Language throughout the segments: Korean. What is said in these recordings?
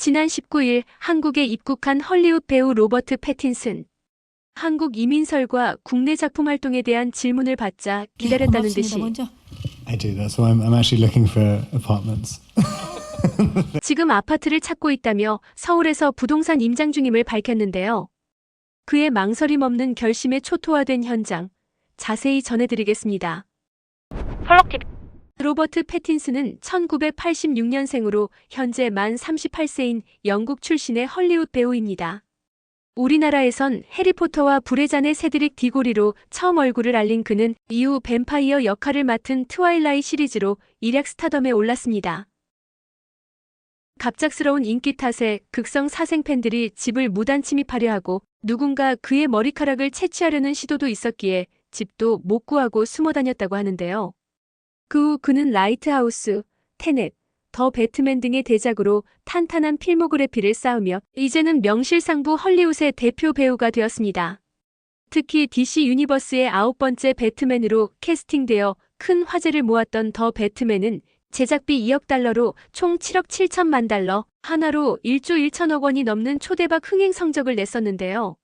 지난 19일 한국에 입국한 헐리우드 배우 로버트 패틴슨. 한국 이민설과 국내 작품 활동에 대한 질문을 받자 기다렸다는 듯이 I do. That's why I'm actually looking for apartments. 지금 아파트를 찾고 있다며 서울에서 부동산 임장 중임을 밝혔는데요. 그의 망설임 없는 결심에 초토화된 현장, 자세히 전해드리겠습니다. 로버트 패틴슨은 1986년생으로 현재 만 38세인 영국 출신의 헐리우드 배우입니다. 우리나라에선 해리포터와 불의 잔의 세드릭 디고리로 처음 얼굴을 알린 그는 이후 뱀파이어 역할을 맡은 트와일라이트 시리즈로 일약 스타덤에 올랐습니다. 갑작스러운 인기 탓에 극성 사생 팬들이 집을 무단 침입하려 하고 누군가 그의 머리카락을 채취하려는 시도도 있었기에 집도 못 구하고 숨어 다녔다고 하는데요. 그 후 그는 라이트하우스, 테넷, 더 배트맨 등의 대작으로 탄탄한 필모그래피를 쌓으며 이제는 명실상부 헐리우드의 대표 배우가 되었습니다. 특히 DC 유니버스의 9번째 배트맨으로 캐스팅되어 큰 화제를 모았던 더 배트맨은 제작비 2억 달러로 총 7억 7천만 달러, 하나로 1조 1천억 원이 넘는 초대박 흥행 성적을 냈었는데요.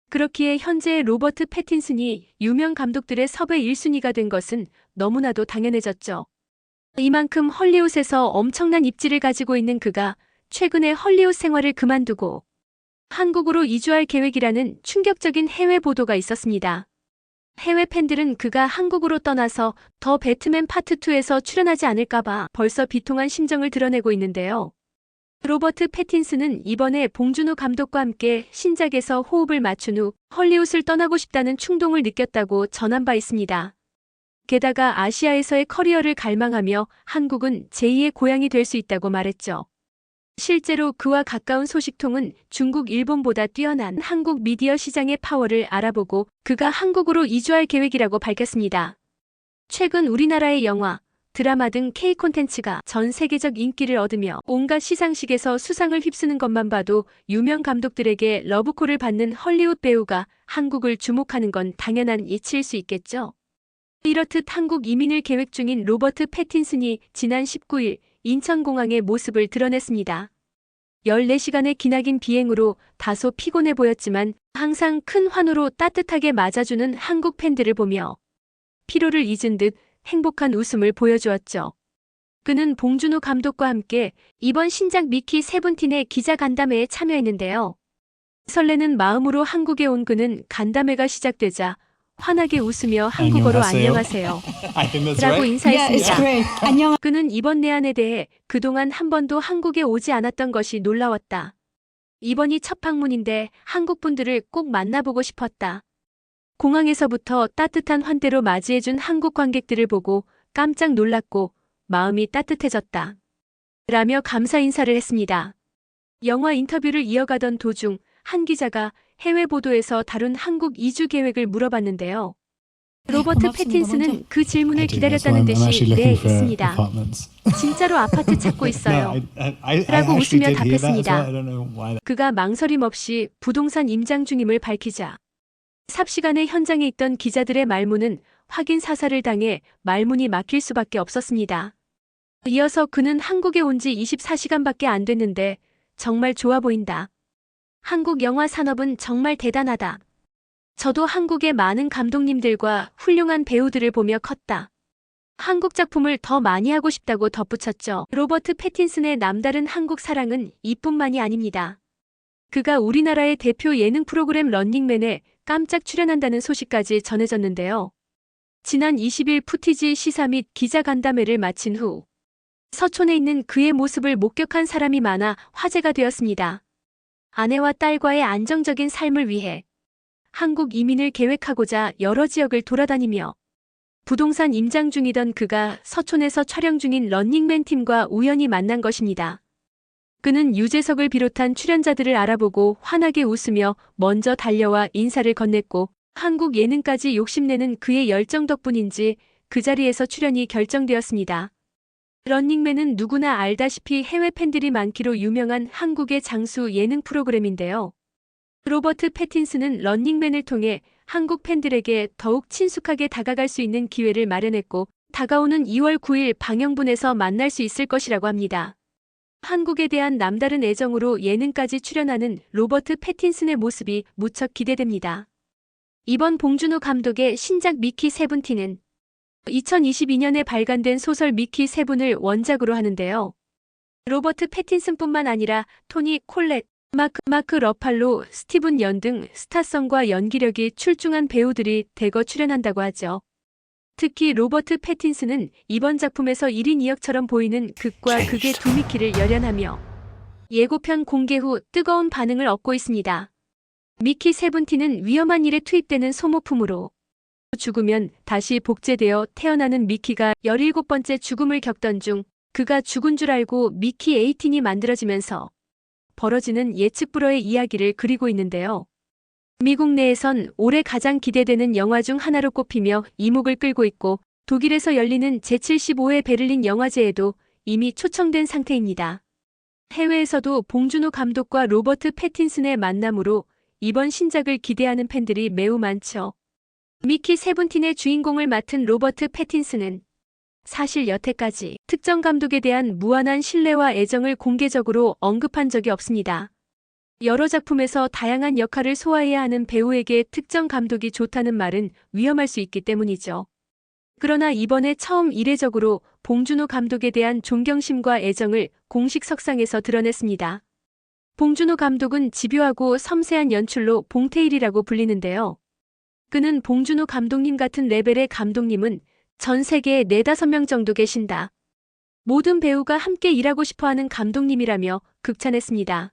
그렇기에 현재 로버트 패틴슨이 유명 감독들의 섭외 1순위가 된 것은 너무나도 당연해졌죠. 이만큼 헐리우드에서 엄청난 입지를 가지고 있는 그가 최근에 헐리우드 생활을 그만두고 한국으로 이주할 계획이라는 충격적인 해외 보도가 있었습니다. 해외 팬들은 그가 한국으로 떠나서 더 배트맨 파트 2에서 출연하지 않을까봐 벌써 비통한 심정을 드러내고 있는데요. 로버트 패틴슨은 이번에 봉준호 감독과 함께 신작에서 호흡을 맞춘 후 헐리우드를 떠나고 싶다는 충동을 느꼈다고 전한 바 있습니다. 게다가 아시아에서의 커리어를 갈망하며 한국은 제2의 고향이 될 수 있다고 말했죠. 실제로 그와 가까운 소식통은 중국, 일본보다 뛰어난 한국 미디어 시장의 파워를 알아보고 그가 한국으로 이주할 계획이라고 밝혔습니다. 최근 우리나라의 영화, 드라마 등 K 콘텐츠가 전 세계적 인기를 얻으며 온갖 시상식에서 수상을 휩쓰는 것만 봐도 유명 감독들에게 러브콜을 받는 헐리우드 배우가 한국을 주목하는 건 당연한 이치일 수 있겠죠. 이렇듯 한국 이민을 계획 중인 로버트 패틴슨이 지난 19일 인천공항의 모습을 드러냈습니다. 14시간의 기나긴 비행으로 다소 피곤해 보였지만 항상 큰 환호로 따뜻하게 맞아주는 한국 팬들을 보며 피로를 잊은 듯 행복한 웃음을 보여주었죠. 그는 봉준호 감독과 함께 이번 신작 미키 세븐틴의 기자간담회에 참여했는데요. 설레는 마음으로 한국에 온 그는 간담회가 시작되자 환하게 웃으며 한국어로 안녕하세요 라고 인사했습니다. 그는 이번 내한에 대해 그동안 한 번도 한국에 오지 않았던 것이 놀라웠다. 이번이 첫 방문인데 한국 분들을 꼭 만나보고 싶었다. 공항에서부터 따뜻한 환대로 맞이해준 한국 관객들을 보고 깜짝 놀랐고 마음이 따뜻해졌다. 라며 감사 인사를 했습니다. 영화 인터뷰를 이어가던 도중 한 기자가 해외 보도에서 다룬 한국 이주 계획을 물어봤는데요. 로버트 패틴슨은 그 질문을 기다렸다는 듯이 네, 있습니다. 진짜로 아파트 찾고 있어요. 라고 웃으며 답했습니다. 그가 망설임 없이 부동산 임장 중임을 밝히자 삽시간에 현장에 있던 기자들의 말문은 확인 사살을 당해 말문이 막힐 수밖에 없었습니다. 이어서 그는 한국에 온 지 24시간밖에 안 됐는데 정말 좋아 보인다. 한국 영화 산업은 정말 대단하다. 저도 한국의 많은 감독님들과 훌륭한 배우들을 보며 컸다. 한국 작품을 더 많이 하고 싶다고 덧붙였죠. 로버트 패틴슨의 남다른 한국 사랑은 이뿐만이 아닙니다. 그가 우리나라의 대표 예능 프로그램 런닝맨에 깜짝 출연한다는 소식까지 전해졌는데요. 지난 20일 푸티지 시사 및 기자간담회를 마친 후 서촌에 있는 그의 모습을 목격한 사람이 많아 화제가 되었습니다. 아내와 딸과의 안정적인 삶을 위해 한국 이민을 계획하고자 여러 지역을 돌아다니며 부동산 임장 중이던 그가 서촌에서 촬영 중인 런닝맨 팀과 우연히 만난 것입니다. 그는 유재석을 비롯한 출연자들을 알아보고 환하게 웃으며 먼저 달려와 인사를 건넸고 한국 예능까지 욕심내는 그의 열정 덕분인지 그 자리에서 출연이 결정되었습니다. 런닝맨은 누구나 알다시피 해외 팬들이 많기로 유명한 한국의 장수 예능 프로그램인데요. 로버트 패틴슨은 런닝맨을 통해 한국 팬들에게 더욱 친숙하게 다가갈 수 있는 기회를 마련했고 다가오는 2월 9일 방영분에서 만날 수 있을 것이라고 합니다. 한국에 대한 남다른 애정으로 예능까지 출연하는 로버트 패틴슨의 모습이 무척 기대됩니다. 이번 봉준호 감독의 신작 미키 세븐틴은 2022년에 발간된 소설 미키 세븐을 원작으로 하는데요. 로버트 패틴슨뿐만 아니라 토니 콜렛, 마크 러팔로, 스티븐 연 등 스타성과 연기력이 출중한 배우들이 대거 출연한다고 하죠. 특히 로버트 패틴슨은 이번 작품에서 1인 2역처럼 보이는 극과 극의 두 미키를 열연하며 예고편 공개 후 뜨거운 반응을 얻고 있습니다. 미키 세븐틴은 위험한 일에 투입되는 소모품으로 죽으면 다시 복제되어 태어나는 미키가 17번째 죽음을 겪던 중 그가 죽은 줄 알고 미키 18이 만들어지면서 벌어지는 예측 불허의 이야기를 그리고 있는데요. 미국 내에선 올해 가장 기대되는 영화 중 하나로 꼽히며 이목을 끌고 있고 독일에서 열리는 제75회 베를린 영화제에도 이미 초청된 상태입니다. 해외에서도 봉준호 감독과 로버트 패틴슨의 만남으로 이번 신작을 기대하는 팬들이 매우 많죠. 미키 세븐틴의 주인공을 맡은 로버트 패틴슨은 사실 여태까지 특정 감독에 대한 무한한 신뢰와 애정을 공개적으로 언급한 적이 없습니다. 여러 작품에서 다양한 역할을 소화해야 하는 배우에게 특정 감독이 좋다는 말은 위험할 수 있기 때문이죠. 그러나 이번에 처음 이례적으로 봉준호 감독에 대한 존경심과 애정을 공식 석상에서 드러냈습니다. 봉준호 감독은 집요하고 섬세한 연출로 봉태일이라고 불리는데요. 그는 봉준호 감독님 같은 레벨의 감독님은 전 세계에 4~5명 정도 계신다. 모든 배우가 함께 일하고 싶어하는 감독님이라며 극찬했습니다.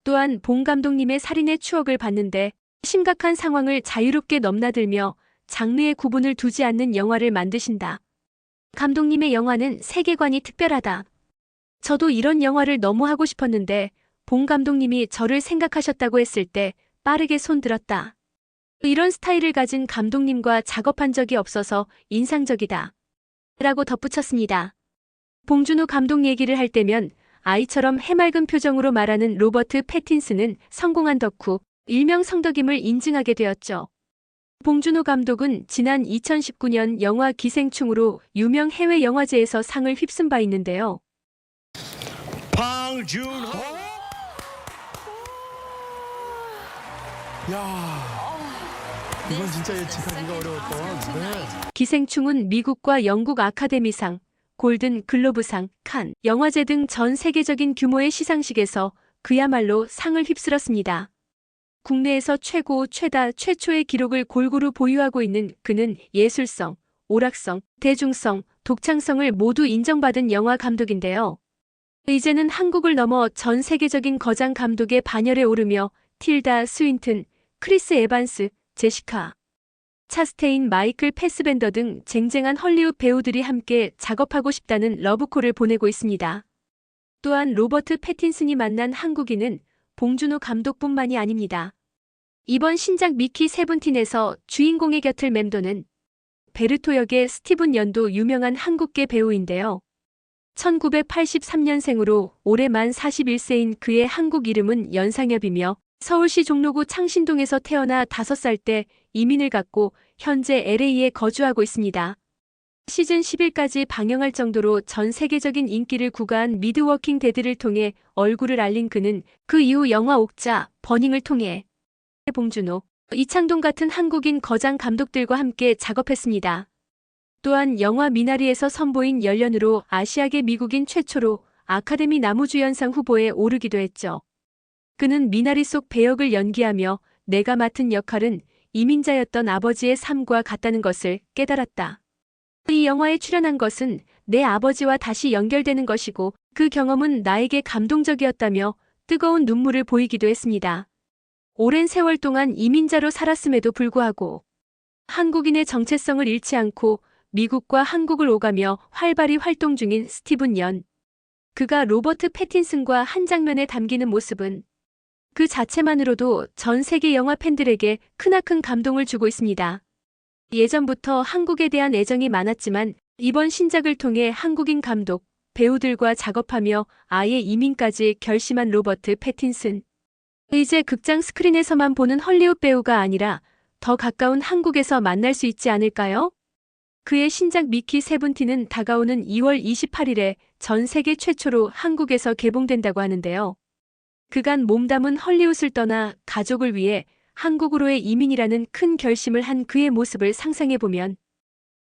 또한 봉 감독님의 살인의 추억을 봤는데 심각한 상황을 자유롭게 넘나들며 장르의 구분을 두지 않는 영화를 만드신다. 감독님의 영화는 세계관이 특별하다. 저도 이런 영화를 너무 하고 싶었는데 봉 감독님이 저를 생각하셨다고 했을 때 빠르게 손들었다. 이런 스타일을 가진 감독님과 작업한 적이 없어서 인상적이다. 라고 덧붙였습니다. 봉준호 감독 얘기를 할 때면 아이처럼 해맑은 표정으로 말하는 로버트 패틴슨은 성공한 덕후, 일명 성덕임을 인증하게 되었죠. 봉준호 감독은 지난 2019년 영화 기생충으로 유명 해외 영화제에서 상을 휩쓴 바 있는데요. 방준호. 야, 이건 진짜 예측하기가 어려웠던. 네. 기생충은 미국과 영국 아카데미상, 골든 글로브상, 칸, 영화제 등 전 세계적인 규모의 시상식에서 그야말로 상을 휩쓸었습니다. 국내에서 최고, 최다, 최초의 기록을 골고루 보유하고 있는 그는 예술성, 오락성, 대중성, 독창성을 모두 인정받은 영화 감독인데요. 이제는 한국을 넘어 전 세계적인 거장 감독의 반열에 오르며 틸다 스윈튼, 크리스 에반스, 제시카 차스테인, 마이클 패스벤더 등 쟁쟁한 헐리우드 배우들이 함께 작업하고 싶다는 러브콜을 보내고 있습니다. 또한 로버트 패틴슨이 만난 한국인은 봉준호 감독뿐만이 아닙니다. 이번 신작 미키 세븐틴에서 주인공의 곁을 맴도는 베르토 역의 스티븐 연도 유명한 한국계 배우인데요. 1983년생으로 올해 만 41세인 그의 한국 이름은 연상엽이며 서울시 종로구 창신동에서 태어나 5살 때 이민을 갔고 현재 LA에 거주하고 있습니다. 시즌 11까지 방영할 정도로 전 세계적인 인기를 구가한 미드워킹 데드를 통해 얼굴을 알린 그는 그 이후 영화 옥자, 버닝을 통해 봉준호, 이창동 같은 한국인 거장 감독들과 함께 작업했습니다. 또한 영화 미나리에서 선보인 연륜으로 아시아계 미국인 최초로 아카데미 나무주연상 후보에 오르기도 했죠. 그는 미나리 속 배역을 연기하며 내가 맡은 역할은 이민자였던 아버지의 삶과 같다는 것을 깨달았다. 이 영화에 출연한 것은 내 아버지와 다시 연결되는 것이고 그 경험은 나에게 감동적이었다며 뜨거운 눈물을 보이기도 했습니다. 오랜 세월 동안 이민자로 살았음에도 불구하고 한국인의 정체성을 잃지 않고 미국과 한국을 오가며 활발히 활동 중인 스티븐 연. 그가 로버트 패틴슨과 한 장면에 담기는 모습은 그 자체만으로도 전 세계 영화 팬들에게 크나큰 감동을 주고 있습니다. 예전부터 한국에 대한 애정이 많았지만 이번 신작을 통해 한국인 감독, 배우들과 작업하며 아예 이민까지 결심한 로버트 패틴슨. 이제 극장 스크린에서만 보는 헐리우드 배우가 아니라 더 가까운 한국에서 만날 수 있지 않을까요? 그의 신작 미키 세븐틴은 다가오는 2월 28일에 전 세계 최초로 한국에서 개봉된다고 하는데요. 그간 몸담은 헐리우드를 떠나 가족을 위해 한국으로의 이민이라는 큰 결심을 한 그의 모습을 상상해보면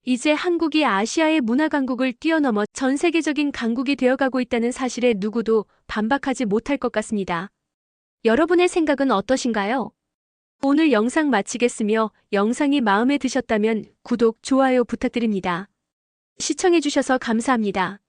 이제 한국이 아시아의 문화 강국을 뛰어넘어 전 세계적인 강국이 되어가고 있다는 사실에 누구도 반박하지 못할 것 같습니다. 여러분의 생각은 어떠신가요? 오늘 영상 마치겠으며 영상이 마음에 드셨다면 구독, 좋아요 부탁드립니다. 시청해주셔서 감사합니다.